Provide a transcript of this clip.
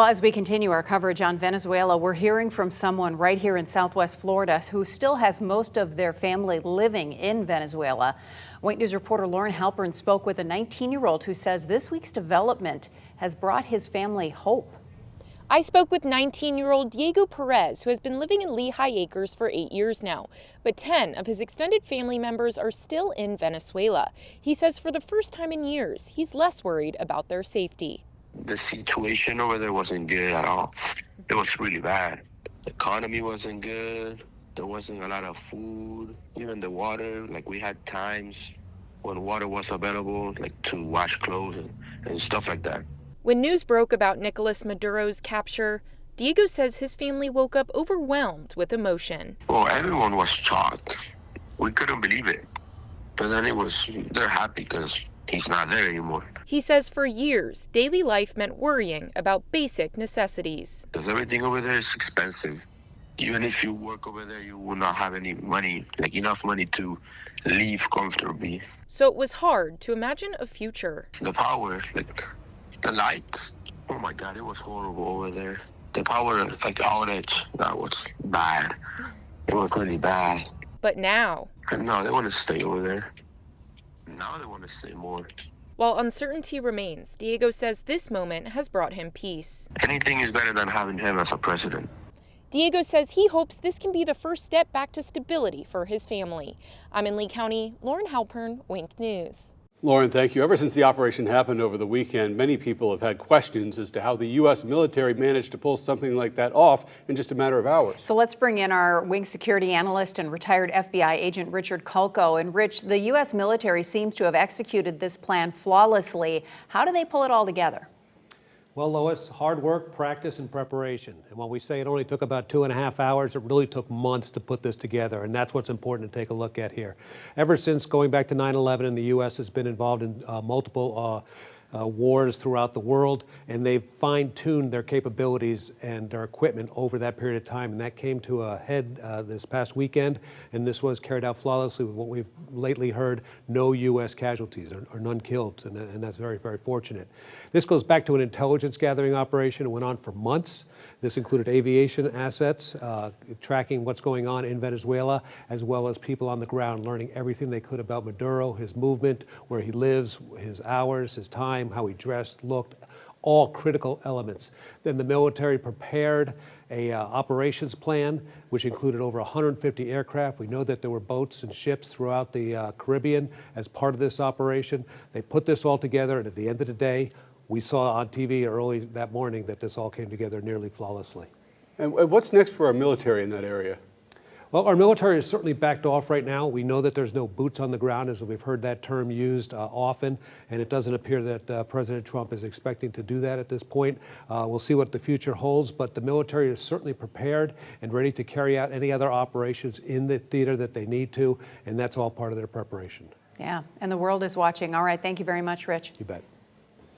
Well, as we continue our coverage on Venezuela, we're hearing from someone right here in Southwest Florida who still has most of their family living in Venezuela. Wake News reporter Lauren Halpern spoke with a 19-year-old who says this week's development has brought his family hope. I spoke with 19-year-old Diego Perez, who has been living in Lehigh Acres for 8 years now. But 10 of his extended family members are still in Venezuela. He says for the first time in years, he's less worried about their safety. The situation over there wasn't good at all. It was really bad. The economy wasn't good. There wasn't a lot of food. Even the water, like we had times when water was available, like to wash clothes and stuff like that. When news broke about Nicolas Maduro's capture, Diego says his family woke up overwhelmed with emotion. Well, everyone was shocked. We couldn't believe it. But then they're happy because he's not there anymore. He says for years, daily life meant worrying about basic necessities. Because everything over there is expensive. Even if you work over there, you will not have any money, like enough money to live comfortably. So it was hard to imagine a future. The power, like the lights, oh my God, it was horrible over there. The power, like outage, that was bad. It was really bad. But now, And now they want to stay over there. Now they want to stay more. while uncertainty remains, Diego says this moment has brought him peace. Anything is better than having him as a president. Diego says he hopes this can be the first step back to stability for his family. I'm in Lee County, Lauren Halpern, Wink News. Lauren, thank you. Ever since the operation happened over the weekend, many people have had questions as to how the U.S. military managed to pull something like that off in just a matter of hours. So let's bring in our wing security analyst and retired FBI agent Richard Kulko. And Rich, the U.S. military seems to have executed this plan flawlessly. How do they pull it all together? Well, Lois, hard work, practice, and preparation. And when we say it only took about 2.5 hours, it really took months to put this together, and that's what's important to take a look at here. Ever since going back to 9/11, and the U.S. has been involved in multiple wars throughout the world, and they've fine-tuned their capabilities and their equipment over that period of time, and that came to a head this past weekend, and this was carried out flawlessly with what we've lately heard, no U.S. casualties or none killed, and that's very, very fortunate. This goes back to an intelligence gathering operation. It went on for months. This included aviation assets, tracking what's going on in Venezuela, as well as people on the ground learning everything they could about Maduro, his movement, where he lives, his hours, his time, how he dressed, looked, all critical elements. Then the military prepared a operations plan, which included over 150 aircraft. We know that there were boats and ships throughout the Caribbean as part of this operation. They put this all together, and at the end of the day, we saw on TV early that morning that this all came together nearly flawlessly. And what's next for our military in that area? Well, our military is certainly backed off right now. We know that there's no boots on the ground, as we've heard that term used often, and it doesn't appear that President Trump is expecting to do that at this point. We'll see what the future holds, but the military is certainly prepared and ready to carry out any other operations in the theater that they need to, and that's all part of their preparation. Yeah, and the world is watching. All right, thank you very much, Rich. You bet.